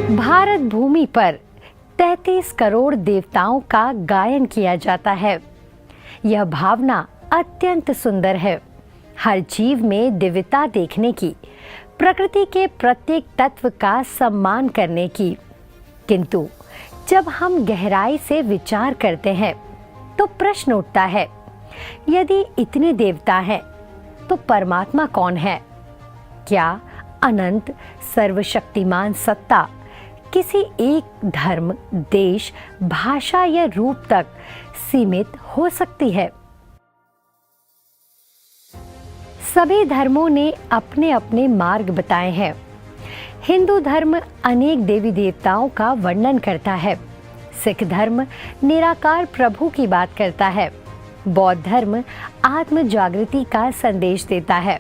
भारत भूमि पर 33 करोड़ देवताओं का गायन किया जाता है। यह भावना अत्यंत सुंदर है, हर जीव में दिव्यता देखने की, प्रकृति के प्रत्येक तत्व का सम्मान करने की। किंतु जब हम गहराई से विचार करते हैं तो प्रश्न उठता है, यदि इतने देवता हैं तो परमात्मा कौन है? क्या अनंत सर्वशक्तिमान सत्ता किसी एक धर्म, देश, भाषा या रूप तक सीमित हो सकती है? सभी धर्मों ने अपने अपने मार्ग बताए हैं। हिंदू धर्म अनेक देवी देवताओं का वर्णन करता है। सिख धर्म निराकार प्रभु की बात करता है। बौद्ध धर्म आत्म जागृति का संदेश देता है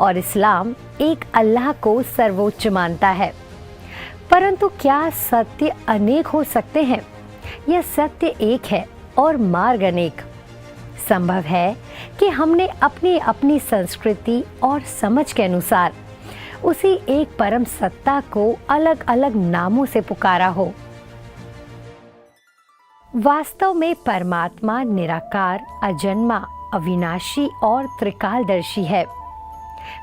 और इस्लाम एक अल्लाह को सर्वोच्च मानता है। परंतु क्या सत्य अनेक हो सकते हैं? यह सत्य एक है और मार्ग अनेक। संभव है कि हमने अपनी अपनी संस्कृति और समझ के अनुसार उसी एक परम सत्ता को अलग अलग नामों से पुकारा हो। वास्तव में परमात्मा निराकार, अजन्मा, अविनाशी और त्रिकालदर्शी है।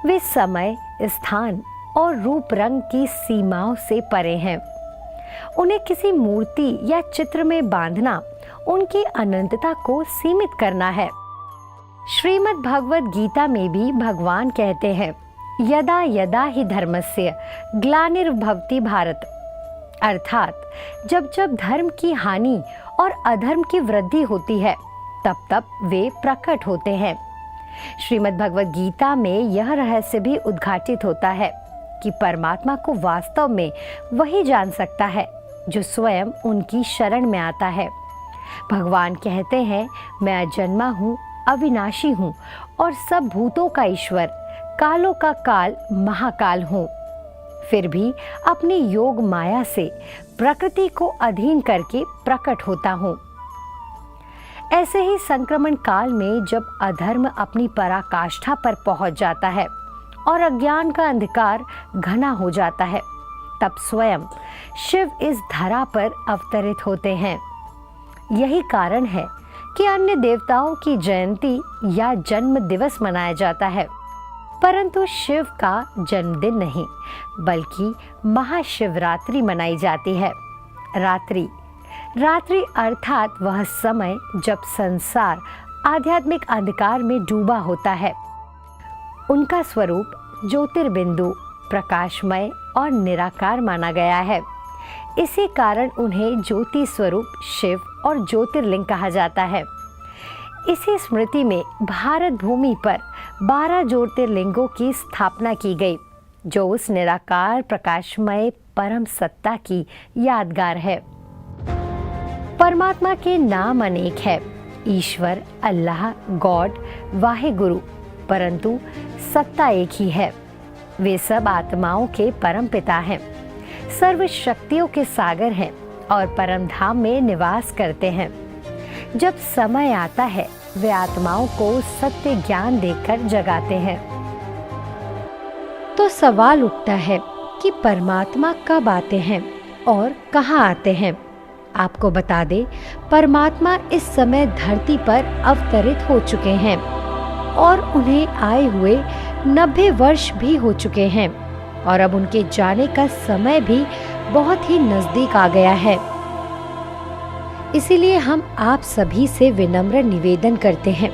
वे समय, स्थान और रूप रंग की सीमाओं से परे हैं। उन्हें किसी मूर्ति या चित्र में बांधना उनकी अनंतता को सीमित करना है। श्रीमद् भगवद गीता में भी भगवान कहते हैं, यदा यदा हि धर्मस्य ग्लानिर्भवति भारत, अर्थात जब जब धर्म की हानि और अधर्म की वृद्धि होती है तब तब वे प्रकट होते हैं। श्रीमद् भगवद गीता में यह रहस्य भी उद्घाटित होता है कि परमात्मा को वास्तव में वही जान सकता है जो स्वयं उनकी शरण में आता है। भगवान कहते हैं, मैं अजन्मा हूँ, अविनाशी हूँ और सब भूतों का ईश्वर, कालों का काल, महाकाल हूँ। फिर भी अपनी योग माया से प्रकृति को अधीन करके प्रकट होता हूँ। ऐसे ही संक्रमण काल में जब अधर्म अपनी पराकाष्ठा पर पहुंच जाता है और अज्ञान का अंधकार घना हो जाता है, तब स्वयं शिव इस धरा पर अवतरित होते हैं। यही कारण है कि अन्य देवताओं की जयंती या जन्म दिवस मनाया जाता है, परंतु शिव का जन्मदिन नहीं बल्कि महाशिवरात्रि मनाई जाती है। रात्रि अर्थात वह समय जब संसार आध्यात्मिक अंधकार में डूबा होता है। उनका स्वरूप ज्योतिर्बिंदु, प्रकाशमय और निराकार माना गया है। इसी कारण उन्हें ज्योति स्वरूप शिव और ज्योतिर्लिंग कहा जाता है। इसी स्मृति में भारत भूमि पर 12 ज्योतिर्लिंगों की स्थापना की गई, जो उस निराकार प्रकाशमय परम सत्ता की यादगार है। परमात्मा के नाम अनेक है, ईश्वर, अल्लाह, गॉड, वाहेगुरु, परंतु सत्ता एक ही है। वे सब आत्माओं के परम पिता हैं, सर्व शक्तियों के सागर हैं और परम धाम में निवास करते हैं। जब समय आता है वे आत्माओं को सत्य ज्ञान देकर जगाते हैं। तो सवाल उठता है कि परमात्मा कब आते हैं और कहाँ आते हैं? आपको बता दें, परमात्मा इस समय धरती पर अवतरित हो चुके हैं और उन्हें आए हुए 90 वर्ष भी हो चुके हैं और अब उनके जाने का समय भी बहुत ही नजदीक आ गया है। इसीलिए हम आप सभी से विनम्र निवेदन करते हैं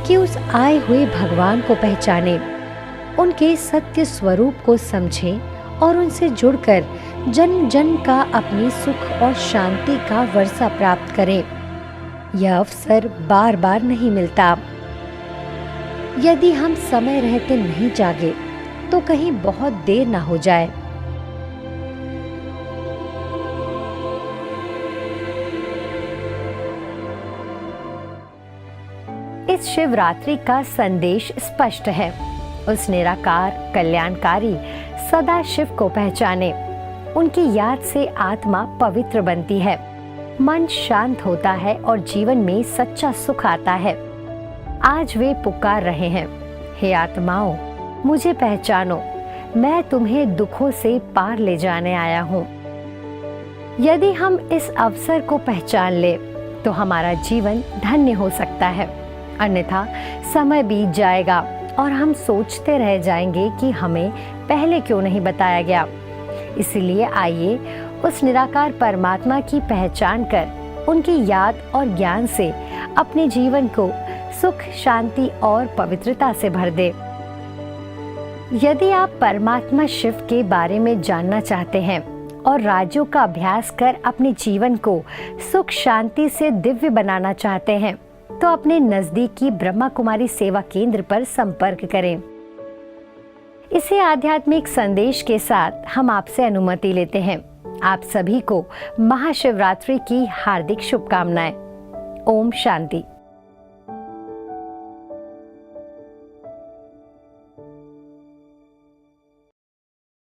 कि उस आए हुए भगवान को पहचानें, उनके सत्य स्वरूप को समझें और उनसे जुड़कर जन्म जन्म का अपनी सुख और शांति का वर्षा प्राप्त करें। यह अवसर बार बार नहीं मिलता। यदि हम समय रहते नहीं जागे तो कहीं बहुत देर ना हो जाए। इस शिवरात्रि का संदेश स्पष्ट है। उस निराकार, कल्याणकारी सदा शिव को पहचाने। उनकी याद से आत्मा पवित्र बनती है, मन शांत होता है और जीवन में सच्चा सुख आता है। आज वे पुकार रहे हैं, हे आत्माओं, मुझे पहचानो, मैं तुम्हें दुखों से पार ले जाने आया हूँ। यदि हम इस अवसर को पहचान ले तो हमारा जीवन धन्य हो सकता है, अन्यथा समय बीत जाएगा और हम सोचते रह जाएंगे कि हमें पहले क्यों नहीं बताया गया। इसलिए आइए उस निराकार परमात्मा की पहचान कर उनकी याद और ज्ञान से अपने जीवन को सुख, शांति और पवित्रता से भर दे। यदि आप परमात्मा शिव के बारे में जानना चाहते हैं और राजयोग का अभ्यास कर अपने जीवन को सुख, शांति से दिव्य बनाना चाहते हैं तो अपने नजदीकी ब्रह्मा कुमारी सेवा केंद्र पर संपर्क करें। इसी आध्यात्मिक संदेश के साथ हम आपसे अनुमति लेते हैं। आप सभी को महाशिवरात्रि की हार्दिक शुभकामनाएं। ओम शांति।